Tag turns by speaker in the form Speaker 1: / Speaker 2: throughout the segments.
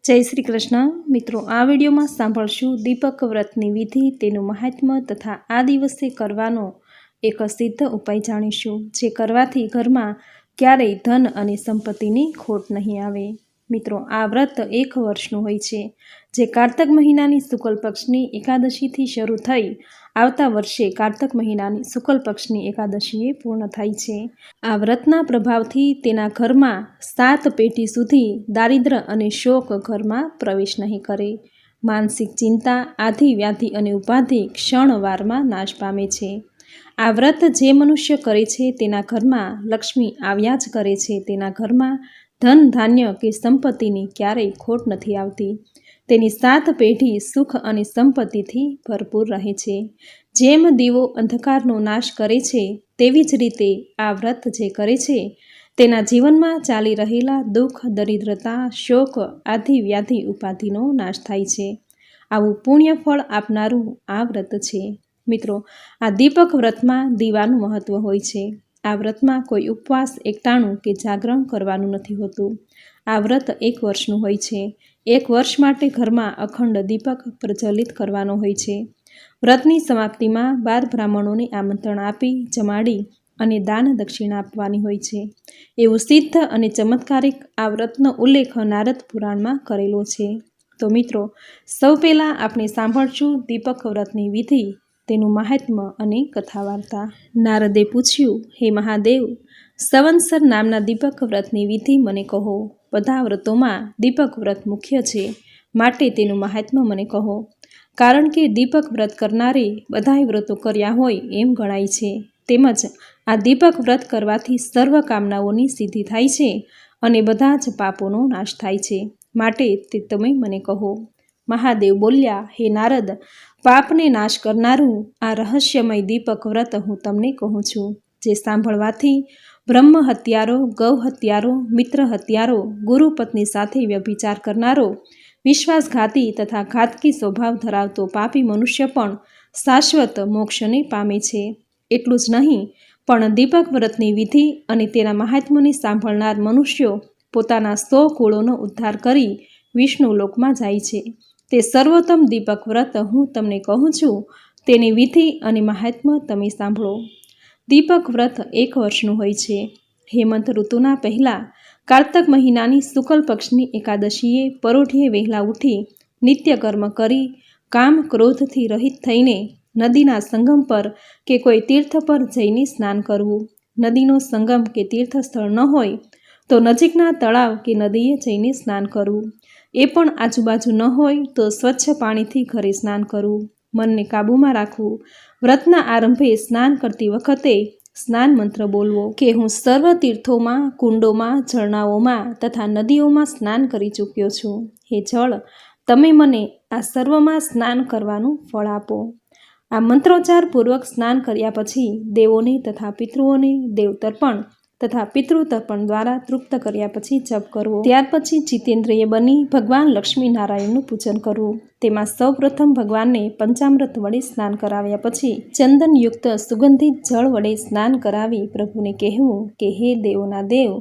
Speaker 1: જય શ્રી કૃષ્ણ મિત્રો, આ વિડીયોમાં સાંભળશું દીપક વ્રતની વિધિ, તેનું મહાત્મ્ય તથા આ દિવસે કરવાનો એક સિદ્ધ ઉપાય જાણીશું, જે કરવાથી ઘરમાં ક્યારેય ધન અને સંપત્તિની ખોટ નહીં આવે। મિત્રો, આ વ્રત એક વર્ષનું હોય છે, જે કારતક મહિનાની શુક્લ પક્ષની એકાદશીથી શરૂ થઈ આવતા વર્ષે કારતક મહિનાની શુક્લ પક્ષની એકાદશીએ પૂર્ણ થાય છે। આ વ્રતના પ્રભાવથી તેના ઘરમાં 7 પેઢી સુધી દારિદ્ર અને શોક ઘરમાં પ્રવેશ નહીં કરે। માનસિક ચિંતા, આધિ વ્યાધિ અને ઉપાધિ ક્ષણવારમાં નાશ પામે છે। આ વ્રત જે મનુષ્ય કરે છે તેના ઘરમાં લક્ષ્મી આવ્યા જ કરે છે। તેના ઘરમાં ધન, ધાન્ય કે સંપત્તિની ક્યારેય ખોટ નથી આવતી। તેની 7 પેઢી સુખ અને સંપત્તિથી ભરપૂર રહે છે। જેમ દીવો અંધકારનો નાશ કરે છે, તેવી જ રીતે આ વ્રત જે કરે છે તેના જીવનમાં ચાલી રહેલા દુઃખ, દરિદ્રતા, શોક, આધિ વ્યાધિ, ઉપાધિનો નાશ થાય છે। આવું પુણ્ય ફળ આપનારું આ વ્રત છે। મિત્રો, આ દીપક વ્રતમાં દીવાનું મહત્વ હોય છે। આ વ્રતમાં કોઈ ઉપવાસ, એકટાણું કે જાગરણ કરવાનું નથી હોતું। આ વ્રત એક વર્ષનું હોય છે। એક વર્ષ માટે ઘરમાં અખંડ દીપક પ્રજ્વલિત કરવાનો હોય છે। વ્રતની સમાપ્તિમાં 12 બ્રાહ્મણોને આમંત્રણ આપી જમાડી અને દાન દક્ષિણા આપવાની હોય છે। એવું સિદ્ધ અને ચમત્કારિક આ વ્રતનો ઉલ્લેખ નારદ પુરાણમાં કરેલો છે। તો મિત્રો, સૌ પહેલાં આપણે સાંભળશું દીપક વ્રતની વિધિ, તેનું મહાત્મ્ય અને કથા વાર્તા। નારદે પૂછ્યું, હે મહાદેવ, સંવત્સર નામના દીપક વ્રતની વિધિ મને કહો। બધા વ્રતોમાં દીપક વ્રત મુખ્ય છે, માટે તેનું મહાત્મ્ય મને કહો। કારણ કે દીપક વ્રત કરનારે બધાય વ્રતો કર્યા હોય એમ ગણાય છે। તેમજ આ દીપક વ્રત કરવાથી સર્વ કામનાઓની સિદ્ધિ થાય છે અને બધા જ પાપોનો નાશ થાય છે, માટે તે તમે મને કહો। મહાદેવ બોલ્યા, હે નારદ, પાપને નાશ કરનારું આ રહસ્યમય દીપક વ્રત હું તમને કહું છું, જે સાંભળવાથી બ્રહ્મ હત્યારો, ગૌ હત્યારો, મિત્ર હત્યારો, ગુરુ પત્ની સાથે વ્યભિચાર કરનારો, વિશ્વાસઘાતી તથા ઘાતકી સ્વભાવ ધરાવતો પાપી મનુષ્ય પણ શાશ્વત મોક્ષને પામે છે। એટલું જ નહીં, પણ દીપક વ્રતની વિધિ અને તેના મહાત્મ્યને સાંભળનાર મનુષ્યો પોતાના 100 કુળોનો ઉદ્ધાર કરી વિષ્ણુ લોકમાં જાય છે। તે સર્વોત્તમ દીપક વ્રત હું તમને કહું છું, તેની વિધિ અને મહાત્મ્ય તમે સાંભળો। દીપક વ્રત એક વર્ષનું હોય છે। હેમંત ઋતુના પહેલા કારતક મહિનાની શુક્લ પક્ષની એકાદશીએ પરોઢિયે વહેલા ઉઠી નિત્ય કર્મ કરી કામ ક્રોધથી રહિત થઈને નદીના સંગમ પર કે કોઈ તીર્થ પર જઈને સ્નાન કરવું। નદીનો સંગમ કે તીર્થ સ્થળ ન હોય તો નજીકના તળાવ કે નદીએ જઈને સ્નાન કરવું। એ પણ આજુબાજુ ન હોય તો સ્વચ્છ પાણીથી ઘરે સ્નાન કરવું। મનને કાબૂમાં રાખવું। વ્રતના આરંભે સ્નાન કરતી વખતે સ્નાન મંત્ર બોલવો કે હું સર્વ તીર્થોમાં, કુંડોમાં, ઝરણાઓમાં તથા નદીઓમાં સ્નાન કરી ચૂક્યો છું। હે જળ, તમે મને આ સર્વમાં સ્નાન કરવાનું ફળ આપો। આ મંત્રોચ્ચાર પૂર્વક સ્નાન કર્યા પછી દેવોને તથા પિતૃઓને દેવતર્પણ તથા પિતૃતર્પણ દ્વારા તૃપ્ત કર્યા પછી જપ કરવો। ત્યાર પછી જીતેન્દ્રિય બની ભગવાન લક્ષ્મી નારાયણનું પૂજન કરવું। તેમાં સૌપ્રથમ ભગવાનને પંચામૃત વડે સ્નાન કરાવ્યા પછી ચંદનયુક્ત સુગંધિત જળ વડે સ્નાન કરાવી પ્રભુને કહેવું કે હે દેવોના દેવ,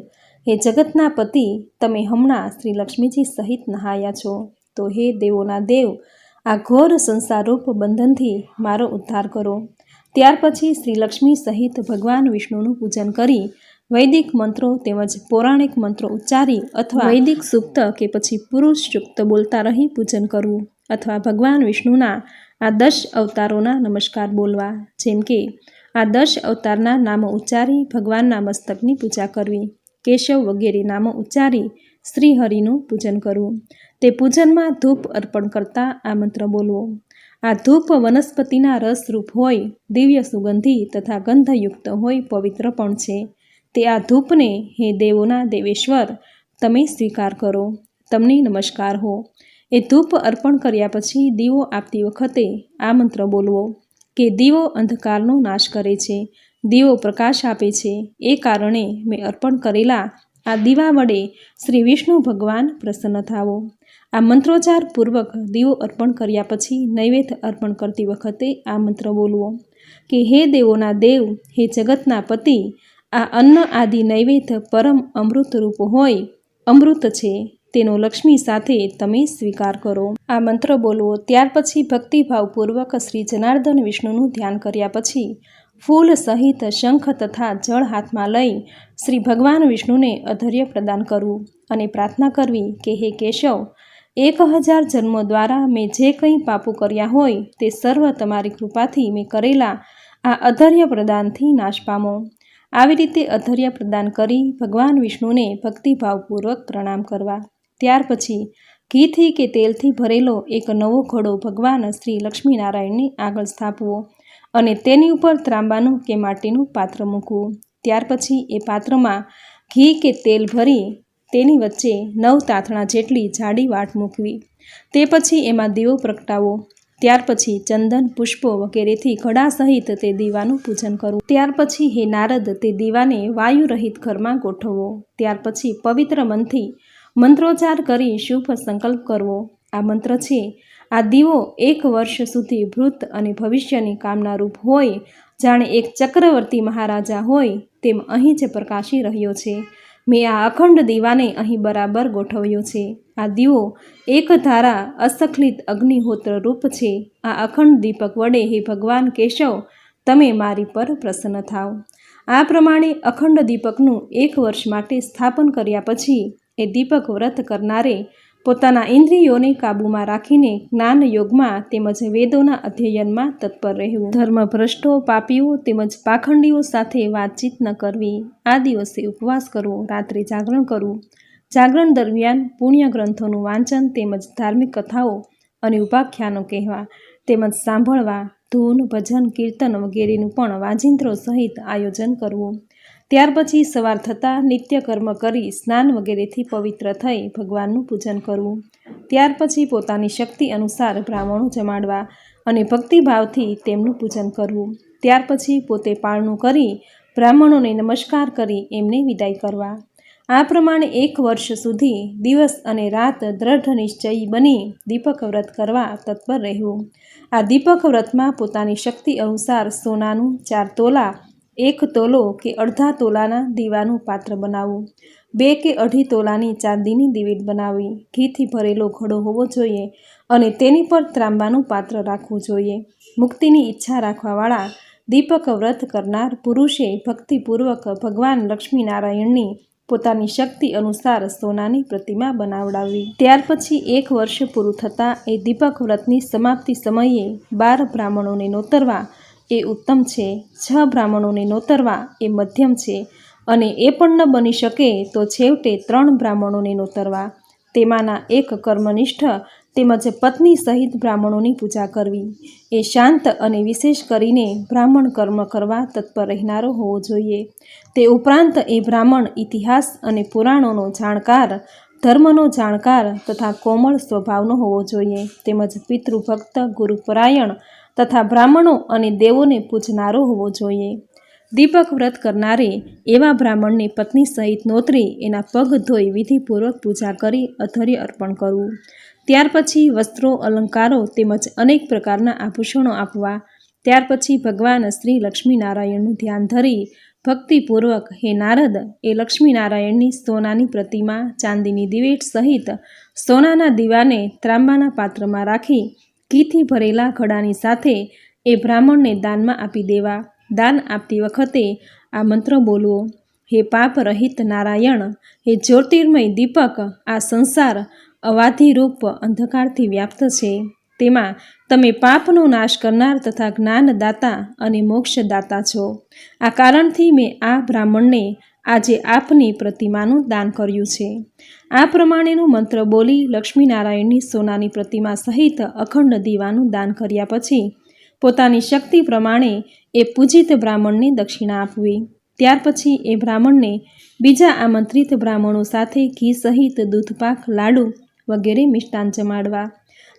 Speaker 1: હે જગતના પતિ, તમે હમણાં શ્રી લક્ષ્મીજી સહિત નહાયા છો, તો હે દેવોના દેવ, આ ઘોર સંસારરૂપ બંધનથી મારો ઉદ્ધાર કરો। ત્યાર પછી શ્રી લક્ષ્મી સહિત ભગવાન વિષ્ણુનું પૂજન કરી વૈદિક મંત્રો તેમજ પૌરાણિક મંત્રો ઉચ્ચારી અથવા વૈદિક સૂક્ત કે પછી પુરુષ સૂક્ત બોલતા રહી પૂજન કરવું, અથવા ભગવાન વિષ્ણુના આ 10 અવતારોના નમસ્કાર બોલવા। જેમ કે આ 10 અવતારના નામો ઉચ્ચારી ભગવાનના મસ્તકની પૂજા કરવી। કેશવ વગેરે નામો ઉચ્ચારી શ્રી હરિનું પૂજન કરવું। તે પૂજનમાં ધૂપ અર્પણ કરતા આ મંત્ર બોલવો। આ ધૂપ વનસ્પતિના રસરૂપ હોય, દિવ્ય સુગંધી તથા ગંધયુક્ત હોય, પવિત્ર પણ છે। તે આ ધૂપને હે દેવોના દેવેશ્વર તમે સ્વીકાર કરો, તમને નમસ્કાર હો। એ ધૂપ અર્પણ કર્યા પછી દીવો આપતી વખતે આ મંત્ર બોલવો કે દીવો અંધકારનો નાશ કરે છે, દીવો પ્રકાશ આપે છે, એ કારણે મેં અર્પણ કરેલા આ દીવા વડે શ્રી વિષ્ણુ ભગવાન પ્રસન્ન થાવો। આ મંત્રોચ્ચાર પૂર્વક દીવો અર્પણ કર્યા પછી નૈવેદ્ય અર્પણ કરતી વખતે આ મંત્ર બોલવો કે હે દેવોના દેવ, હે જગતના પતિ, આ અન્ન આદિ નૈવેદ્ય પરમ અમૃત રૂપ હોય, અમૃત છે, તેનો લક્ષ્મી સાથે તમે સ્વીકાર કરો. આ મંત્ર બોલવો. ત્યાર પછી ભક્તિભાવપૂર્વક શ્રી જનાર્દન વિષ્ણુનું ધ્યાન કર્યા પછી ફૂલ સહિત શંખ તથા જળ હાથમાં લઈ શ્રી ભગવાન વિષ્ણુને અધર્ય પ્રદાન કરવું અને પ્રાર્થના કરવી કે હે કેશવ, 1000 જન્મો દ્વારા મેં જે કંઈ પાપો કર્યા હોય તે સર્વ તમારી કૃપાથી મેં કરેલા આ અધર્ય પ્રદાનથી નાશ પામો. આવી રીતે અધર્ય પ્રદાન કરી ભગવાન વિષ્ણુને ભક્તિભાવપૂર્વક પ્રણામ કરવા. ત્યાર પછી ઘીથી કે તેલથી ભરેલો એક નવો ઘડો ભગવાન શ્રી લક્ષ્મીનારાયણની આગળ સ્થાપવો અને તેની ઉપર ત્રાંબાનું કે માટીનું પાત્ર મૂકવું. ત્યાર પછી એ પાત્રમાં ઘી કે તેલ ભરી તેની વચ્ચે 9 તાંતણા જેટલી જાડી વાટ મૂકવી. તે પછી એમાં દીવો પ્રગટાવો. ત્યાર પછી ચંદન, પુષ્પો વગેરેથી ઘડા સહિત તે દીવાનું પૂજન કરવું. ત્યાર પછી હે નારદ, તે દીવાને વાયુ રહિત ઘરમાં ગોઠવવો. ત્યાર પછી પવિત્ર મનથી મંત્રોચ્ચાર કરી શુભ સંકલ્પ કરવો. આ મંત્ર છે: આ દીવો 1 વર્ષ સુધી ભૂત અને ભવિષ્યની કામનારૂપ હોય, જાણે એક ચક્રવર્તી મહારાજા હોય તેમ અહીં જ પ્રકાશી રહ્યો છે. મેં આ અખંડ દીવાને અહીં બરાબર ગોઠવ્યો છે. આ દીવો એક ધારા અસખલિત અગ્નિહોત્ર રૂપ છે. આ અખંડ દીપક વડે હે ભગવાન કેશવ, તમે મારી પર પ્રસન્ન થાવ. આ પ્રમાણે અખંડ દીપકનું 1 વર્ષ માટે સ્થાપન કર્યા પછી એ દીપક વ્રત કરનારે પોતાના ઇન્દ્રિયોને કાબૂમાં રાખીને જ્ઞાન યોગમાં તેમજ વેદોના અધ્યયનમાં તત્પર રહેવું. ધર્મભ્રષ્ટો, પાપીઓ તેમજ પાખંડીઓ સાથે વાતચીત ન કરવી. આ દિવસે ઉપવાસ કરવો, રાત્રે જાગરણ કરવું. જાગરણ દરમિયાન પુણ્ય ગ્રંથોનું વાંચન તેમજ ધાર્મિક કથાઓ અને ઉપાખ્યાનો કહેવા તેમજ સાંભળવા. ધૂન, ભજન, કીર્તન વગેરેનું પણ વાજિંત્રો સહિત આયોજન કરવું. ત્યાર પછી સવાર થતાં નિત્ય કર્મ કરી સ્નાન વગેરેથી પવિત્ર થઈ ભગવાનનું પૂજન કરવું. ત્યાર પછી પોતાની શક્તિ અનુસાર બ્રાહ્મણો જમાડવા અને ભક્તિભાવથી તેમનું પૂજન કરવું. ત્યાર પછી પોતે પારણું કરી બ્રાહ્મણોને નમસ્કાર કરી એમને વિદાય કરવા. આ પ્રમાણે 1 વર્ષ સુધી દિવસ અને રાત દ્રઢ નિશ્ચયી બની દીપક વ્રત કરવા તત્પર રહેવું. આ દીપક વ્રતમાં પોતાની શક્તિ અનુસાર સોનાનું 4 તોલા, 1 તોલો કે અડધા તોલાના દીવાનું પાત્ર બનાવવું. 2 કે અઢી તોલાની ચાંદીની દિવેટ બનાવવી. ઘીથી ભરેલો ઘડો હોવો જોઈએ અને તેની પર ત્રાંબાનું પાત્ર રાખવું જોઈએ. મુક્તિની ઈચ્છા રાખવાવાળા દીપક વ્રત કરનાર પુરુષે ભક્તિપૂર્વક ભગવાન લક્ષ્મીનારાયણની પોતાની શક્તિ અનુસાર સોનાની પ્રતિમા બનાવડાવવી. ત્યાર પછી 1 વર્ષ પૂરું થતાં એ દીપક વ્રતની સમાપ્તિ સમયે 12 બ્રાહ્મણોને નોતરવા એ ઉત્તમ છે. 6 બ્રાહ્મણોને નોતરવા એ મધ્યમ છે અને એ પણ ન બની શકે તો છેવટે 3 બ્રાહ્મણોને નોતરવા. તેમાંના એક કર્મનિષ્ઠ તેમજ પત્ની સહિત બ્રાહ્મણોની પૂજા કરવી. એ શાંત અને વિશેષ કરીને બ્રાહ્મણ કર્મ કરવા તત્પર રહેનારો હોવો જોઈએ. તે ઉપરાંત એ બ્રાહ્મણ ઇતિહાસ અને પુરાણોનો જાણકાર, ધર્મનો જાણકાર તથા કોમળ સ્વભાવનો હોવો જોઈએ. તેમજ પિતૃભક્ત, ગુરુપરાયણ તથા બ્રાહ્મણો અને દેવોને પૂજનારો હોવો જોઈએ. દીપક વ્રત કરનારે એવા બ્રાહ્મણને પત્ની સહિત નોતરી એના પગ ધોઈ વિધિપૂર્વક પૂજા કરી અધર્ય અર્પણ કરવું. ત્યાર પછી વસ્ત્રો, અલંકારો તેમજ અનેક પ્રકારના આભૂષણો આપવા. ત્યાર પછી ભગવાન શ્રી લક્ષ્મીનારાયણનું ધ્યાન ધરી ભક્તિપૂર્વક હે નારદ, એ લક્ષ્મીનારાયણની સોનાની પ્રતિમા, ચાંદીની દિવેટ સહિત સોનાના દીવાને ત્રાંબાના પાત્રમાં રાખી ઘીથી ભરેલા ઘડાની સાથે એ બ્રાહ્મણને દાનમાં આપી દેવા. દાન આપતી વખતે આ મંત્ર બોલવો: હે પાપ રહિત નારાયણ, હે જ્યોતિર્મય દીપક, આ સંસાર અવાધિરૂપ અંધકારથી વ્યાપ્ત છે. તેમાં તમે પાપનો નાશ કરનાર તથા જ્ઞાનદાતા અને મોક્ષદાતા છો. આ કારણથી મેં આ બ્રાહ્મણને આજે આપની પ્રતિમાનું દાન કર્યું છે. આ પ્રમાણેનું મંત્ર બોલી લક્ષ્મીનારાયણની સોનાની પ્રતિમા સહિત અખંડ દીવાનું દાન કર્યા પછી પોતાની શક્તિ પ્રમાણે એ પૂજિત બ્રાહ્મણને દક્ષિણા આપવી. ત્યાર પછી એ બ્રાહ્મણને બીજા આમંત્રિત બ્રાહ્મણો સાથે ઘી સહિત દૂધપાક, લાડુ વગેરે મિષ્ટાન જમાડવા.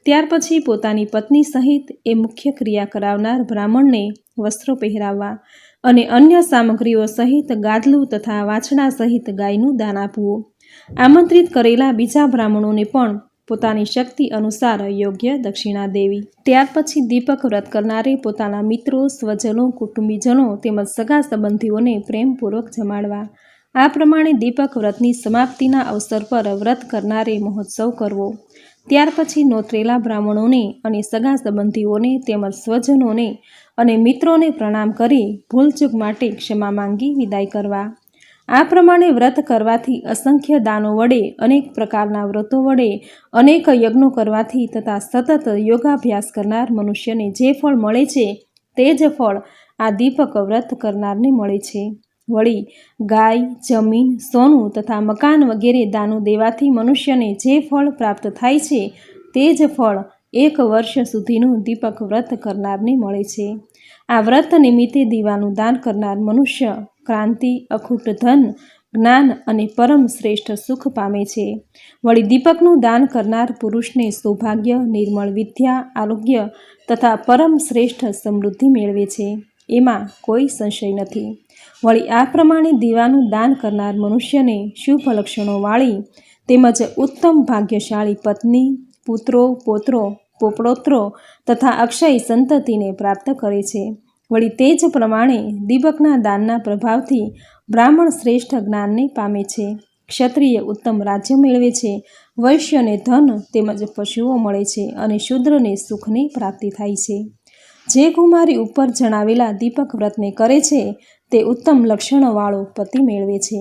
Speaker 1: ત્યાર પછી પોતાની પત્ની સહિત એ મુખ્ય ક્રિયા કરાવનાર બ્રાહ્મણને વસ્ત્રો પહેરાવવા અને અન્ય સામગ્રીઓ સહિત ગાદલું તથા વાછડા સહિત ગાયનું દાન આપવું. આમંત્રિત કરેલા બીજા બ્રાહ્મણોને પણ પોતાની શક્તિ અનુસાર યોગ્ય દક્ષિણા દેવી. ત્યાર પછી દીપક વ્રત કરનારે પોતાના મિત્રો, સ્વજનો, કુટુંબીજનો તેમજ સગા સંબંધીઓને પ્રેમપૂર્વક જમાડવા. આ પ્રમાણે દીપક વ્રતની સમાપ્તિના અવસર પર વ્રત કરનારે મહોત્સવ કરવો. ત્યાર પછી નોતરેલા બ્રાહ્મણોને અને સગા સંબંધીઓને તેમજ સ્વજનોને અને મિત્રોને પ્રણામ કરી ભૂલચૂક માટે ક્ષમા માંગી વિદાય કરવા. આ પ્રમાણે વ્રત કરવાથી, અસંખ્ય દાનો વડે, અનેક પ્રકારના વ્રતો વડે, અનેક યજ્ઞો કરવાથી તથા સતત યોગાભ્યાસ કરનાર મનુષ્યને જે ફળ મળે છે તે જ ફળ આ દીપક વ્રત કરનારને મળે છે. વળી ગાય, જમીન, સોનું તથા મકાન વગેરે દાનો દેવાથી મનુષ્યને જે ફળ પ્રાપ્ત થાય છે તે જ ફળ 1 વર્ષ સુધીનું દીપક વ્રત કરનારને મળે છે. આ વ્રત નિમિત્તે દીવાનું દાન કરનાર મનુષ્ય ક્રાંતિ, અખૂટ ધન, જ્ઞાન અને પરમ શ્રેષ્ઠ સુખ પામે છે. વળી દીપકનું દાન કરનાર પુરુષને સૌભાગ્ય, નિર્મળ વિદ્યા, આરોગ્ય તથા પરમ શ્રેષ્ઠ સમૃદ્ધિ મેળવે છે, એમાં કોઈ સંશય નથી. વળી આ પ્રમાણે દીવાનું દાન કરનાર મનુષ્યને શુભ લક્ષણોવાળી તેમજ ઉત્તમ ભાગ્યશાળી પત્ની, પુત્રો, પૌત્રો, પોપડોત્રો તથા અક્ષય સંતતિને પ્રાપ્ત કરે છે. વળી તે જ પ્રમાણે દીપકના દાનના પ્રભાવથી બ્રાહ્મણ શ્રેષ્ઠ જ્ઞાનને પામે છે, ક્ષત્રિય ઉત્તમ રાજ્ય મેળવે છે, વૈશ્યને ધન તેમજ પશુઓ મળે છે અને શૂદ્રને સુખની પ્રાપ્તિ થાય છે. જે કુમારી ઉપર જણાવેલા દીપક વ્રતને કરે છે તે ઉત્તમ લક્ષણવાળો પતિ મેળવે છે.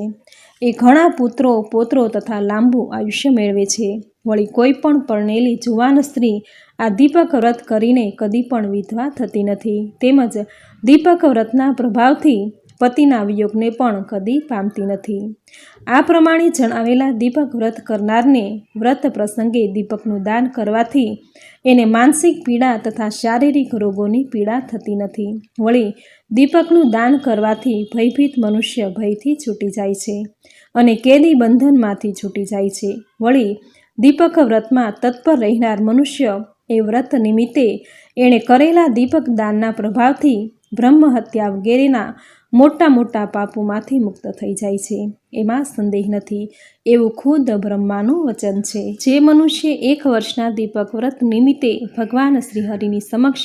Speaker 1: એ ઘણા પુત્રો, પૌત્રો તથા લાંબુ આયુષ્ય મેળવે છે. વળી કોઈ પણ પરણેલી જુવાન સ્ત્રી આ દીપક વ્રત કરીને કદી પણ વિધવા થતી નથી, તેમજ દીપક વ્રતના પ્રભાવથી પતિના વિયોગને પણ કદી પામતી નથી. આ પ્રમાણે જણાવેલા દીપક વ્રત કરનારને વ્રત પ્રસંગે દીપકનું દાન કરવાથી એને માનસિક પીડા તથા શારીરિક રોગોની પીડા થતી નથી. વળી દીપકનું દાન કરવાથી ભયભીત મનુષ્ય ભયથી છૂટી જાય છે અને કેદી બંધનમાંથી છૂટી જાય છે. વળી દીપક વ્રતમાં તત્પર રહેનાર મનુષ્ય એ વ્રત નિમિત્તે એણે કરેલા દીપક દાનના પ્રભાવથી બ્રહ્મ હત્યા વગેરેના મોટા મોટા પાપોમાંથી મુક્ત થઈ જાય છે, એમાં સંદેહ નથી, એવું ખુદ બ્રહ્માનું વચન છે. જે મનુષ્ય 1 વર્ષના દીપક વ્રત નિમિત્તે ભગવાન શ્રીહરિની સમક્ષ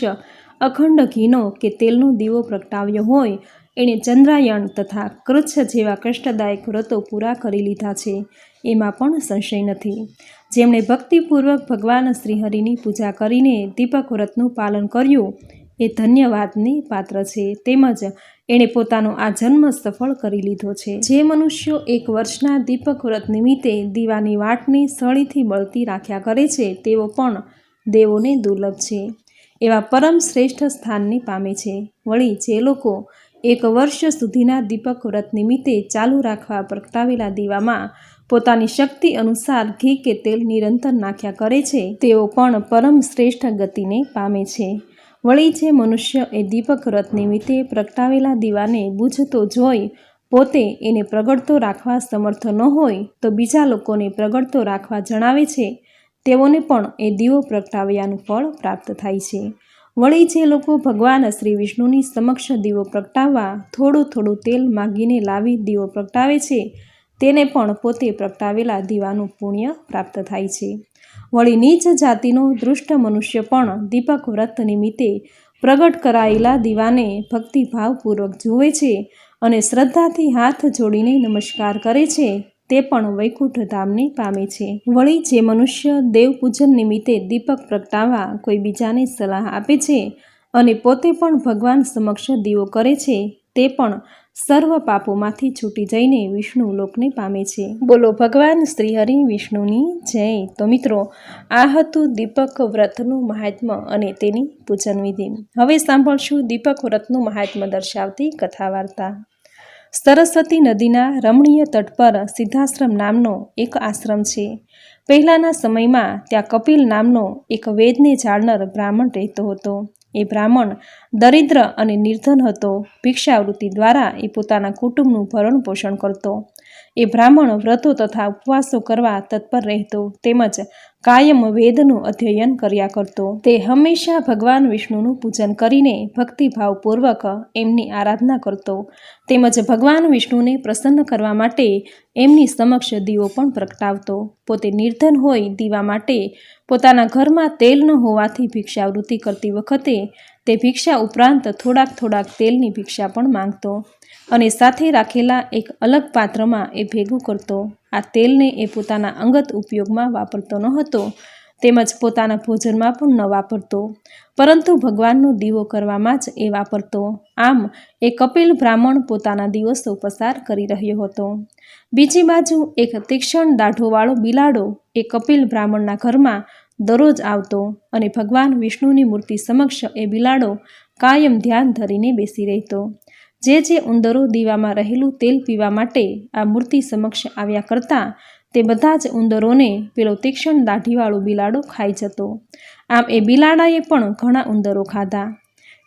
Speaker 1: અખંડ ઘીનો કે તેલનો દીવો પ્રગટાવ્યો હોય, એણે ચંદ્રાયણ તથા કૃચ્છ જેવા કષ્ટદાયક વ્રતો પૂરા કરી લીધા છે, એમાં પણ સંશય નથી. જેમણે ભક્તિપૂર્વક ભગવાન શ્રીહરિની પૂજા કરીને દીપક વ્રતનું પાલન કર્યું એ ધન્યવાદની પાત્ર છે, તેમજ એણે પોતાનો આ જન્મ સફળ કરી લીધો છે. જે મનુષ્યો 1 વર્ષના દીપક વ્રત નિમિત્તે દીવાની વાટની સળીથી બળતી રાખ્યા કરે છે તેઓ પણ દેવોને દુર્લભ છે, એવા પરમ શ્રેષ્ઠ સ્થાનને પામે છે. વળી જે લોકો 1 વર્ષ સુધીના દીપક વ્રત નિમિત્તે ચાલુ રાખવા પ્રગટાવેલા દીવામાં પોતાની શક્તિ અનુસાર ઘી કે તેલ નિરંતર નાખ્યા કરે છે તેઓ પણ પરમ શ્રેષ્ઠ ગતિને પામે છે. વળી જે મનુષ્ય એ દીપક વ્રત નિમિત્તે પ્રગટાવેલા દીવાને બુઝતો જોઈ પોતે એને પ્રગટતો રાખવા સમર્થ ન હોય તો બીજા લોકોને પ્રગટતો રાખવા જણાવે છે, તેઓને પણ એ દીવો પ્રગટાવ્યાનું ફળ પ્રાપ્ત થાય છે. વળી જે લોકો ભગવાન શ્રી વિષ્ણુની સમક્ષ દીવો પ્રગટાવવા થોડું થોડું તેલ માગીને લાવી દીવો પ્રગટાવે છે, તેને પણ પોતે પ્રગટાવેલા દીવાનું પુણ્ય પ્રાપ્ત થાય છે. વળી નીચ જાતિનો દૃષ્ટ મનુષ્ય પણ દીપક વ્રત નિમિત્તે પ્રગટ કરાયેલા દીવાને ભક્તિભાવપૂર્વક જુએ છે અને શ્રદ્ધાથી હાથ જોડીને નમસ્કાર કરે છે, તે પણ વૈકુંઠ ધામને પામે છે. વળી જે મનુષ્ય દેવપૂજન નિમિત્તે દીપક પ્રગટાવવા કોઈ બીજાને સલાહ આપે છે અને પોતે પણ ભગવાન સમક્ષ દીવો કરે છે, તે પણ સર્વ પાપોમાંથી છૂટી જઈને વિષ્ણુ લોકને પામે છે. બોલો ભગવાન શ્રી હરિ વિષ્ણુની જય. તો મિત્રો, આ હતું દીપક વ્રતનું મહાત્મ્ય અને તેની પૂજન વિધિ. હવે સાંભળશું દીપક વ્રતનું મહાત્મ્ય દર્શાવતી કથા વાર્તા. સરસ્વતી નદીના રમણીય તટ પર સિદ્ધાશ્રમ નામનો એક આશ્રમ છે. પહેલાંના સમયમાં ત્યાં કપિલ નામનો એક વેદને જાણનાર બ્રાહ્મણ રહેતો હતો. એ બ્રાહ્મણ દરિદ્ર અને નિર્ધન હતો. ભિક્ષાવૃત્તિ દ્વારા એ પોતાના કુટુંબનું ભરણ પોષણ કરતો. એ બ્રાહ્મણ વ્રતો તથા ઉપવાસો કરવા તત્પર રહેતો, તેમજ કાયમ વેદનું અધ્યયન કર્યા કરતો. તે હંમેશા ભગવાન વિષ્ણુનું પૂજન કરીને ભક્તિભાવપૂર્વક એમની આરાધના કરતો, તેમજ ભગવાન વિષ્ણુને પ્રસન્ન કરવા માટે એમની સમક્ષ દીવો પણ પ્રગટાવતો. પોતે નિર્ધન હોય દીવા માટે પોતાના ઘરમાં તેલ ન હોવાથી ભિક્ષાવૃત્તિ કરતી વખતે તે ભિક્ષા ઉપરાંત થોડાક તેલની ભિક્ષા પણ માંગતો અને સાથે રાખેલા એક અલગ પાત્રમાં એ ભેગું કરતો. આ તેલને એ પોતાના અંગત ઉપયોગમાં વાપરતો ન હતો, તેમજ પોતાના ભોજનમાં પણ ન વાપરતો, પરંતુ ભગવાનનો દીવો કરવામાં જ એ વાપરતો. આમ એ કપિલ બ્રાહ્મણ પોતાના દિવસો પસાર કરી રહ્યો હતો. બીજી બાજુ એક તીક્ષ્ણ દાઢોવાળો બિલાડો એ કપિલ બ્રાહ્મણના ઘરમાં દરરોજ આવતો અને ભગવાન વિષ્ણુની મૂર્તિ સમક્ષ એ બિલાડો કાયમ ધ્યાન ધરીને બેસી રહેતો. જે ઉંદરો દીવામાં રહેલું તેલ પીવા માટે આ મૂર્તિ સમક્ષ આવ્યા કરતા, તે બધા જ ઉંદરોને પેલો તીક્ષ્ણ દાઢીવાળો બિલાડો ખાઈ જતો. આમ એ બિલાડાએ પણ ઘણા ઉંદરો ખાધા.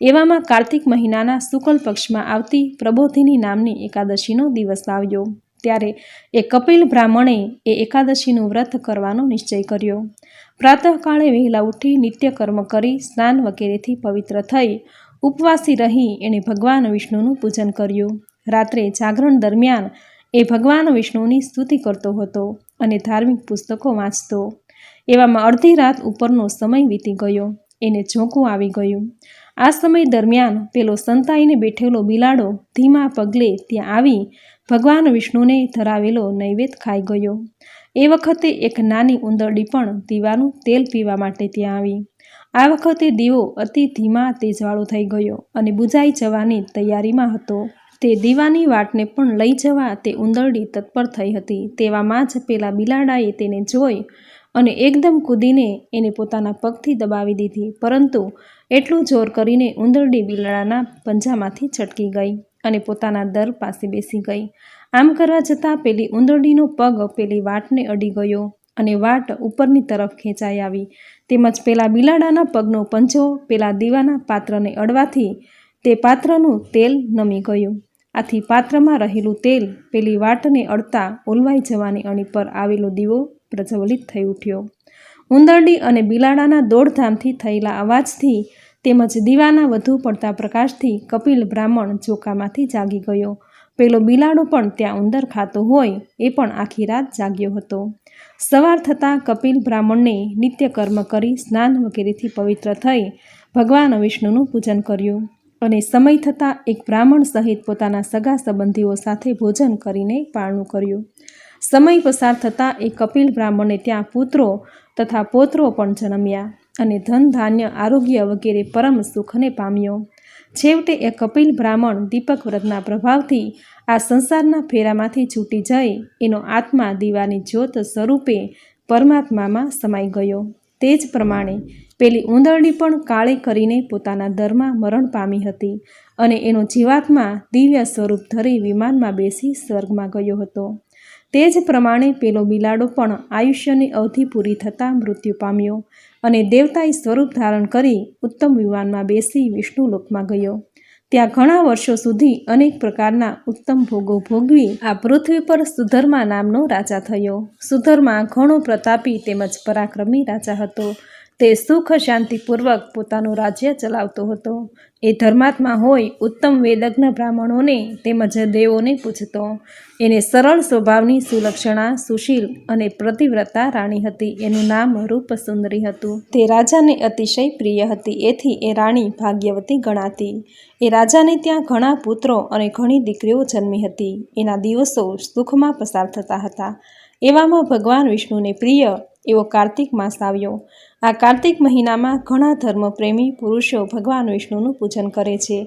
Speaker 1: એવામાં કાર્તિક મહિનાના શુક્લ પક્ષમાં આવતી પ્રબોધિની નામની એકાદશીનો દિવસ આવ્યો. ત્યારે એ કપિલ બ્રાહ્મણે એ એકાદશીનું વ્રત કરવાનો નિશ્ચય કર્યો. પ્રાતઃકાળે વહેલા ઉઠી નિત્યકર્મ કરી સ્નાન વગેરેથી પવિત્ર થઈ ઉપવાસી રહી એણે ભગવાન વિષ્ણુનું પૂજન કર્યું. રાત્રે જાગરણ દરમિયાન એ ભગવાન વિષ્ણુની સ્તુતિ કરતો હતો અને ધાર્મિક પુસ્તકો વાંચતો. એવામાં અડધી રાત ઉપરનો સમય વીતી ગયો. એને ઝોકું આવી ગયું. આ સમય દરમિયાન પેલો સંતાઈને બેઠેલો બિલાડો ધીમા પગલે ત્યાં આવી ભગવાન વિષ્ણુને ધરાવેલો નૈવેદ્ય ખાઈ ગયો. એ વખતે એક નાની ઉંદરડી પણ દીવાનું તેલ પીવા માટે ત્યાં આવી. આ વખતે દીવો અતિ ધીમા તેજવાળો થઈ ગયો અને બુજાઈ જવાની તૈયારીમાં હતો. તે દીવાની વાટને પણ લઈ જવા તે ઉંદરડી તત્પર થઈ હતી. તેવામાં જ પેલા બિલાડાએ તેને જોઈ અને એકદમ કૂદીને એને પોતાના પગથી દબાવી દીધી, પરંતુ એટલું જોર કરીને ઉંદરડી બિલાડાના પંજામાંથી છટકી ગઈ અને પોતાના દર પાસે બેસી ગઈ. આમ કરવા જતાં પેલી ઉંદરડીનો પગ પેલી વાટને અડી ગયો અને વાટ ઉપરની તરફ ખેંચાઈ આવી, તેમજ પેલા બિલાડાના પગનો પંજો પેલા દીવાના પાત્રને અડવાથી તે પાત્રનું તેલ નમી ગયું. આથી પાત્રમાં રહેલું તેલ પેલી વાટને અડતા ઓલવાઈ જવાની અણી પર આવેલો દીવો પ્રજ્વલિત થઈ ઉઠ્યો. ઉંદરડી અને બિલાડાના દોડધામથી થયેલા અવાજથી તેમજ દીવાના વધુ પડતા પ્રકાશથી કપિલ બ્રાહ્મણ ઝોકામાંથી જાગી ગયો. પેલો બિલાડો પણ ત્યાં ઉંદર ખાતો હોય એ પણ આખી રાત જાગ્યો હતો. સવાર થતાં કપિલ બ્રાહ્મણને નિત્યકર્મ કરી સ્નાન વગેરેથી પવિત્ર થઈ ભગવાન વિષ્ણુનું પૂજન કર્યું અને સમય થતાં એક બ્રાહ્મણ સહિત પોતાના સગા સંબંધીઓ સાથે ભોજન કરીને પારણું કર્યું. સમય પસાર થતાં એ કપિલ બ્રાહ્મણને ત્યાં પુત્રો તથા પૌત્રો પણ જન્મ્યા અને ધન ધાન્ય આરોગ્ય વગેરે પરમ સુખને પામ્યો. છેવટે એ કપિલ બ્રાહ્મણ દીપક વ્રતના પ્રભાવથી આ સંસારના ફેરામાંથી છૂટી જઈ એનો આત્મા દીવાની જ્યોત સ્વરૂપે પરમાત્મામાં સમાઈ ગયો. તે જ પ્રમાણે પેલી ઉંદરડી પણ કાળે કરીને પોતાના દરમાં મરણ પામી હતી અને એનો જીવાત્મા દિવ્ય સ્વરૂપ ધરી વિમાનમાં બેસી સ્વર્ગમાં ગયો હતો. તે જ પ્રમાણે પેલો બિલાડો પણ આયુષ્યની અવધિ પૂરી થતાં મૃત્યુ પામ્યો અને દેવતાએ સ્વરૂપ ધારણ કરી ઉત્તમ વિમાનમાં બેસી વિષ્ણુલોકમાં ગયો. ત્યાં ઘણા વર્ષો સુધી અનેક પ્રકારના ઉત્તમ ભોગો ભોગવી આ પૃથ્વી પર સુધર્મા નામનો રાજા થયો. સુધર્મા ઘણો પ્રતાપી તેમજ પરાક્રમી રાજા હતો. તે સુખ શાંતિપૂર્વક પોતાનું રાજ્ય ચલાવતો હતો. એ ધર્માત્મા હોય ઉત્તમ વેદજ્ઞ બ્રાહ્મણોને તેમજ દેવોને પૂજતો. એને સરળ સ્વભાવની સુલક્ષણા, સુશીલ અને પ્રતિવ્રતા રાણી હતી. એનું નામ રૂપસુંદરી હતું. તે રાજાને અતિશય પ્રિય હતી. એથી એ રાણી ભાગ્યવતી ગણાતી. એ રાજાને ત્યાં ઘણા પુત્રો અને ઘણી દીકરીઓ જન્મી હતી. એના દિવસો સુખમાં પસાર થતા હતા. એવામાં ભગવાન વિષ્ણુને પ્રિય એવો કાર્તિક માસ આવ્યો. આ કાર્તિક મહિનામાં ઘણા ધર્મપ્રેમી પુરુષો ભગવાન વિષ્ણુનું પૂજન કરે છે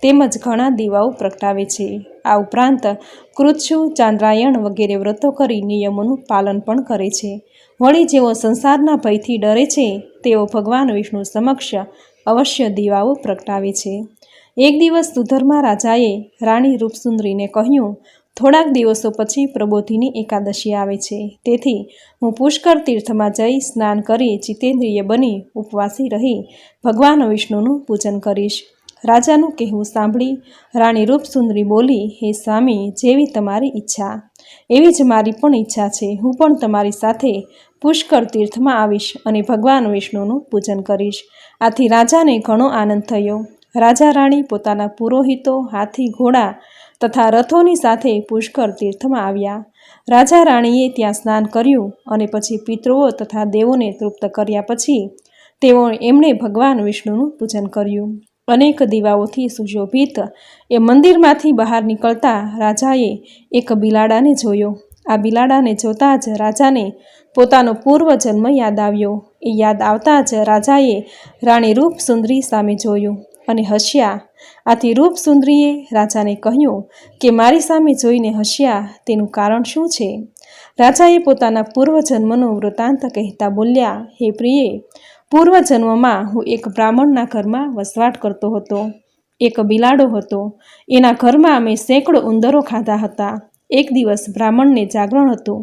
Speaker 1: તેમજ ઘણા દીવાઓ પ્રગટાવે છે. આ ઉપરાંત કૃચ્છુ, ચાંદ્રાયણ વગેરે વ્રતો કરી નિયમોનું પાલન પણ કરે છે. વળી જેઓ સંસારના ભયથી ડરે છે તેઓ ભગવાન વિષ્ણુ સમક્ષ અવશ્ય દીવાઓ પ્રગટાવે છે. એક દિવસ સુધર્મા રાજાએ રાણી રૂપસુંદરીને કહ્યું, થોડાક દિવસો પછી પ્રબોધિની એકાદશી આવે છે, તેથી હું પુષ્કર તીર્થમાં જઈ સ્નાન કરી જીતેન્દ્રિય બની ઉપવાસી રહી ભગવાન વિષ્ણુનું પૂજન કરીશ. રાજાનું કહેવું સાંભળી રાણી રૂપસુંદરી બોલી, હે સ્વામી, જેવી તમારી ઈચ્છા એવી જ મારી પણ ઈચ્છા છે. હું પણ તમારી સાથે પુષ્કર તીર્થમાં આવીશ અને ભગવાન વિષ્ણુનું પૂજન કરીશ. આથી રાજાને ઘણો આનંદ થયો. રાજા રાણી પોતાના પુરોહિતો, હાથી, ઘોડા તથા રથોની સાથે પુષ્કર તીર્થમાં આવ્યા. રાજા રાણીએ ત્યાં સ્નાન કર્યું અને પછી પિતૃઓ તથા દેવોને તૃપ્ત કર્યા પછી એમણે ભગવાન વિષ્ણુનું પૂજન કર્યું. અનેક દીવાઓથી સુશોભિત એ મંદિરમાંથી બહાર નીકળતા રાજાએ એક બિલાડાને જોયો. આ બિલાડાને જોતાં જ રાજાને પોતાનો પૂર્વજન્મ યાદ આવ્યો. એ યાદ આવતા જ રાજાએ રાણી રૂપસુંદરી સામે જોયું અને હસ્યા. આથી રૂપસુંદરીએ રાજાને કહ્યું કે મારી સામે જોઈને હસ્યા તેનું કારણ શું છે? રાજાએ પોતાના પૂર્વજન્મનો વૃત્તાંત કહેતા બોલ્યા, હે પ્રિયે, પૂર્વજન્મમાં હું એક બ્રાહ્મણના ઘરમાં વસવાટ કરતો હતો. એક બિલાડો હતો. એના ઘરમાં મેં સેંકડો ઉંદરો ખાધા હતા. એક દિવસ બ્રાહ્મણને જાગરણ હતું.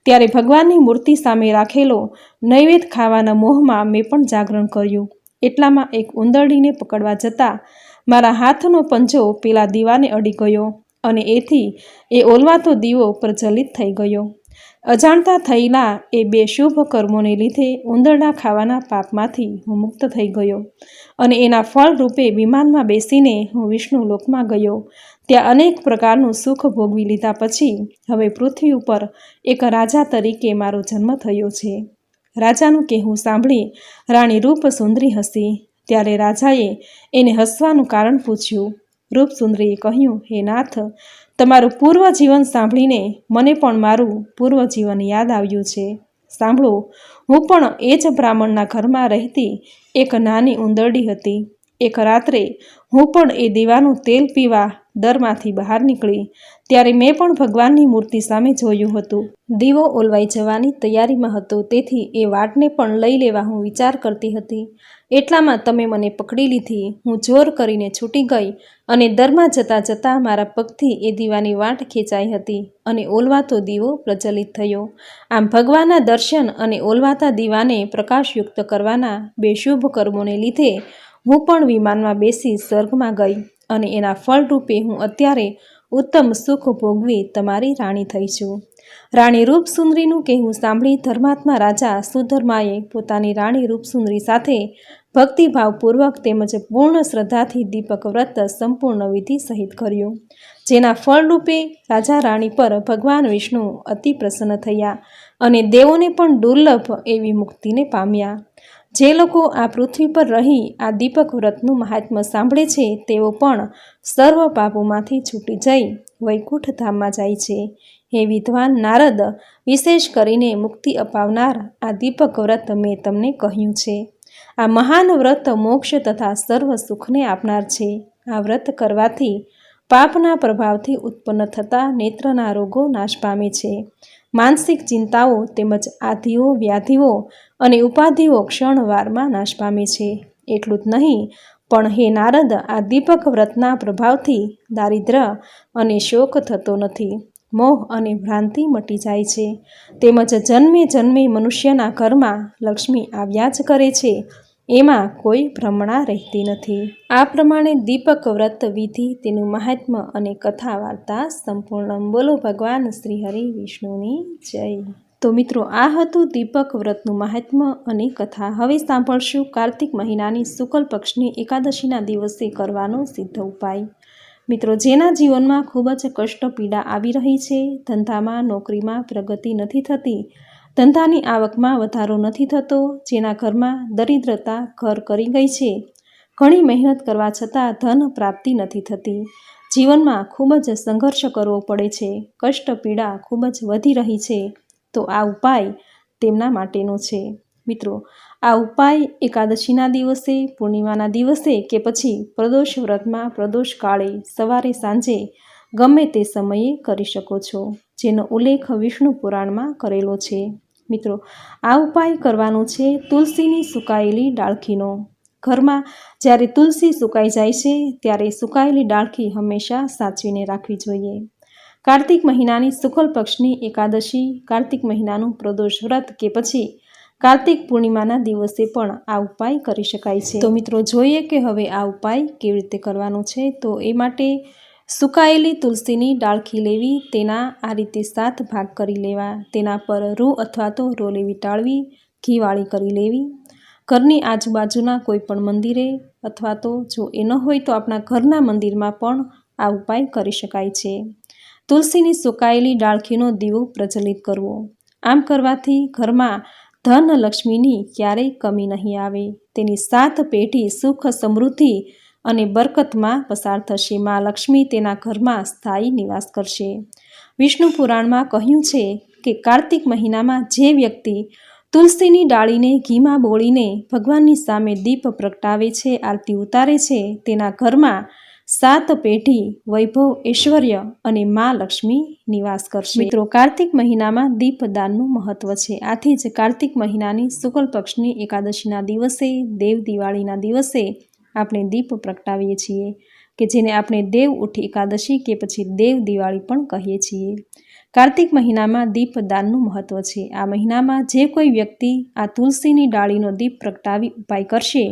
Speaker 1: ત્યારે ભગવાનની મૂર્તિ સામે રાખેલો નૈવેદ્ય ખાવાના મોહમાં મેં પણ જાગરણ કર્યું. એટલામાં એક ઉંદરડીને પકડવા જતાં મારા હાથનો પંજો પેલા દીવાને અડી ગયો અને એથી એ ઓલવાતો દીવો પ્રજ્વલિત થઈ ગયો. અજાણતા થયેલા એ બે શુભ કર્મોને લીધે ઉંદરડા ખાવાના પાપમાંથી હું મુક્ત થઈ ગયો અને એના ફળ રૂપે વિમાનમાં બેસીને હું વિષ્ણુ લોકમાં ગયો. ત્યાં અનેક પ્રકારનું સુખ ભોગવી લીધા પછી હવે પૃથ્વી ઉપર એક રાજા તરીકે મારો જન્મ થયો છે. રાજાનું કહેવું સાંભળી રાણી રૂપસુંદરી હસી. ત્યારે રાજાએ એને હસવાનું કારણ પૂછ્યું. રૂપસુંદરીએ કહ્યું, હે નાથ, તમારું પૂર્વજીવન સાંભળીને મને પણ મારું પૂર્વજીવન યાદ આવ્યું છે. સાંભળો, હું પણ એ જ બ્રાહ્મણના ઘરમાં રહેતી એક નાની ઉંદરડી હતી. એક રાત્રે હું પણ એ દીવાનું તેલ પીવા દરમાંથી બહાર નીકળી. ત્યારે મેં પણ ભગવાનની મૂર્તિ સામે જોયું હતું. દીવો ઓલવાઈ જવાની તૈયારીમાં હતો, તેથી એ વાટને પણ લઈ લેવા હું વિચાર કરતી હતી. એટલામાં તમે મને પકડી લીધી. હું જોર કરીને છૂટી ગઈ અને દરમાં જતાં જતાં મારા પગથી એ દીવાની વાટ ખેંચાઈ હતી અને ઓલવાતો દીવો પ્રજ્વલિત થયો. આમ ભગવાનના દર્શન અને ઓલવાતા દીવાને પ્રકાશયુક્ત કરવાના બે શુભ કર્મોને લીધે હું પણ વિમાનમાં બેસી સ્વર્ગમાં ગઈ અને એના ફળરૂપે હું અત્યારે ઉત્તમ સુખ ભોગવી તમારી રાણી થઈ છું. રાણી રૂપસુંદરીનું કહેવું સાંભળી ધર્માત્મા રાજા સુધર્માએ પોતાની રાણી રૂપસુંદરી સાથે ભક્તિભાવપૂર્વક તેમજ પૂર્ણ શ્રદ્ધાથી દીપક વ્રત સંપૂર્ણ વિધિ સહિત કર્યું. જેના ફળરૂપે રાજા રાણી પર ભગવાન વિષ્ણુ અતિ પ્રસન્ન થયા અને દેવોને પણ દુર્લભ એવી મુક્તિને પામ્યા. જે લોકો આ પૃથ્વી પર રહી આ દીપક વ્રતનું મહાત્મ્ય સાંભળે છે તેઓ પણ સર્વ પાપોમાંથી છૂટી જઈ વૈકુંઠ ધામમાં જાય છે. હે વિદ્વાન નારદ, વિશેષ કરીને મુક્તિ અપાવનાર આ દીપક વ્રત મેં તમને કહ્યું છે. આ મહાન વ્રત મોક્ષ તથા સર્વ સુખને આપનાર છે. આ વ્રત કરવાથી પાપના પ્રભાવથી ઉત્પન્ન થતા નેત્રના રોગો નાશ પામે છે. માનસિક ચિંતાઓ તેમજ આધિઓ, વ્યાધિઓ અને ઉપાધિઓ ક્ષણવારમાં નાશ પામે છે. એટલું જ નહીં, પણ હે નારદ, આ દીપક વ્રતના પ્રભાવથી દારિદ્ર્ય અને શોક થતો નથી. મોહ અને ભ્રાંતિ મટી જાય છે. તેમજ જન્મે જન્મે મનુષ્યના ઘરમાં લક્ષ્મી આવ્યા જ કરે છે. એમાં કોઈ ભ્રમણા રહેતી નથી. આ પ્રમાણે દીપક વ્રત વિધિ, તેનું મહાત્મ્ય અને કથા વાર્તા સંપૂર્ણ. બોલો ભગવાન શ્રી હરિ વિષ્ણુની જય. તો મિત્રો, આ હતું દીપક વ્રતનું મહાત્મ્ય અને કથા. હવે સાંભળશું કાર્તિક મહિનાની શુક્લ પક્ષની એકાદશીના દિવસે કરવાનો સિદ્ધ ઉપાય. મિત્રો, જેના જીવનમાં ખૂબ જ કષ્ટ પીડા આવી રહી છે, ધંધામાં નોકરીમાં પ્રગતિ નથી થતી, ધંધાની આવકમાં વધારો નથી થતો, જેના ઘરમાં દરિદ્રતા ઘર કરી ગઈ છે, ઘણી મહેનત કરવા છતાં ધન પ્રાપ્તિ નથી થતી, જીવનમાં ખૂબ જ સંઘર્ષ કરવો પડે છે, કષ્ટ પીડા ખૂબ જ વધી રહી છે, તો આ ઉપાય તેમના માટેનો છે. મિત્રો, આ ઉપાય એકાદશીના દિવસે, પૂર્ણિમાના દિવસે કે પછી પ્રદોષ વ્રતમાં પ્રદોષ કાળે સવારે સાંજે ગમે તે સમયે કરી શકો છો, જેનો ઉલ્લેખ વિષ્ણુ પુરાણમાં કરેલો છે. મિત્રો, આ ઉપાય કરવાનો છે તુલસીની સુકાયેલી ડાળખીનો. ઘરમાં જ્યારે તુલસી સુકાઈ જાય છે ત્યારે સુકાયેલી ડાળખી હંમેશા સાચવીને રાખવી જોઈએ. કાર્તિક મહિનાની શુક્લ પક્ષની એકાદશી, કાર્તિક મહિનાનું પ્રદોષ વ્રત કે પછી કાર્તિક પૂર્ણિમાના દિવસે પણ આ ઉપાય કરી શકાય છે. તો મિત્રો, જોઈએ કે હવે આ ઉપાય કેવી રીતે કરવાનો છે. તો એ માટે સુકાયેલી તુલસીની ડાળખી લેવી, તેના આ રીતે 7 ભાગ કરી લેવા, તેના પર રૂ અથવા તો રોલેવી ટાળવી, ઘીવાળી કરી લેવી. ઘરની આજુબાજુના કોઈ પણ મંદિરે અથવા તો જો એ ન હોય તો આપણા ઘરના મંદિરમાં પણ આ ઉપાય કરી શકાય છે. તુલસીની સુકાયેલી ડાળખીનો દીવો પ્રજ્વલિત કરવો. આમ કરવાથી ઘરમાં ધન લક્ષ્મીની ક્યારેય કમી નહીં આવે. તેની 7 પેઢી સુખ સમૃદ્ધિ અને બરકતમાં પસાર થશે. મા લક્ષ્મી તેના ઘરમાં સ્થાયી નિવાસ કરશે. વિષ્ણુ પુરાણમાં કહ્યું છે કે કાર્તિક મહિનામાં જે વ્યક્તિ તુલસીની ડાળીને ઘીમાં બોળીને ભગવાનની સામે દીપ પ્રગટાવે છે, આરતી ઉતારે છે, તેના ઘરમાં 7 પેઢી વૈભવ, ઐશ્વર્ય અને મા લક્ષ્મી નિવાસ કરશે. મિત્રો, કાર્તિક મહિનામાં દીપદાનનું મહત્વ છે. આથી જ કાર્તિક મહિનાની શુક્લ પક્ષની એકાદશીના દિવસે, દેવ દિવાળીના દિવસે આપણે દીપ પ્રગટાવીએ છીએ, કે જેને આપણે દેવ ઉઠી એકાદશી કે પછી દેવ દિવાળી પણ કહીએ છીએ. કાર્તિક મહિનામાં દીપદાનનું મહત્વ છે. આ મહિનામાં જે કોઈ વ્યક્તિ આ તુલસીની ડાળીનો દીપ પ્રગટાવી ઉપાય કરશે,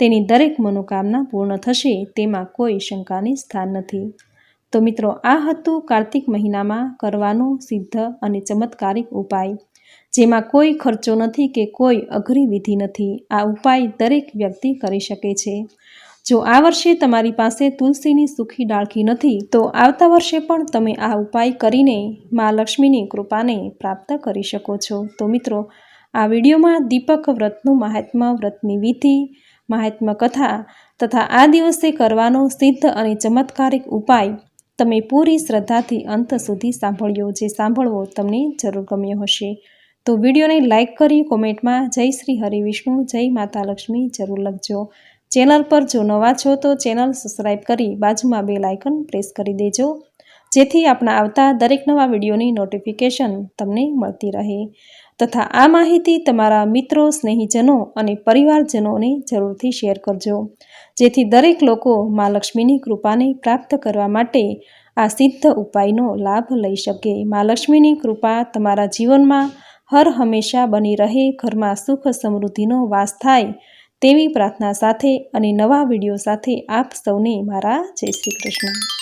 Speaker 1: તેની દરેક મનોકામના પૂર્ણ થશે, તેમાં કોઈ શંકાની સ્થાન નથી. તો મિત્રો, આ હતું કાર્તિક મહિનામાં કરવાનો સિદ્ધ અને ચમત્કારિક ઉપાય, જેમાં કોઈ ખર્ચો નથી કે કોઈ અઘરી વિધિ નથી. આ ઉપાય દરેક વ્યક્તિ કરી શકે છે. જો આ વર્ષે તમારી પાસે તુલસીની સૂકી ડાળખી નથી, તો આવતા વર્ષે પણ તમે આ ઉપાય કરીને મા લક્ષ્મીની કૃપાને પ્રાપ્ત કરી શકો છો. તો મિત્રો, આ વિડીયોમાં દીપક વ્રતનું મહાત્મ્ય, વ્રતની વિધિ, મહાત્મ્ય કથા તથા આ દિવસે કરવાનો સિદ્ધ અને ચમત્કારિક ઉપાય તમે પૂરી શ્રદ્ધાથી અંત સુધી સાંભળ્યો. જે સાંભળવો તમને જરૂર ગમ્યો હશે. તો વિડીયોને લાઇક કરી કોમેન્ટમાં જય શ્રી હરિવિષ્ણુ, જય માતા લક્ષ્મી જરૂર લખજો. ચેનલ પર જો નવા છો તો ચેનલ સબસ્ક્રાઈબ કરી બાજુમાં બેલ આઇકન પ્રેસ કરી દેજો, જેથી આપણા આવતા દરેક નવા વિડીયોની નોટિફિકેશન તમને મળતી રહે. તથા આ માહિતી તમારા મિત્રો, સ્નેહીજનો અને પરિવારજનોને જરૂરથી શેર કરજો, જેથી દરેક લોકો મા લક્ષ્મીની કૃપાને પ્રાપ્ત કરવા માટે આ સિદ્ધ ઉપાયનો લાભ લઈ શકે. મા લક્ષ્મીની કૃપા તમારા જીવનમાં હર હંમેશા બની રહે, ઘરમાં સુખ સમૃદ્ધિનો વાસ થાય તેવી પ્રાર્થના સાથે અને નવા વિડીયો સાથે આપ સૌને મારા જય શ્રી કૃષ્ણ.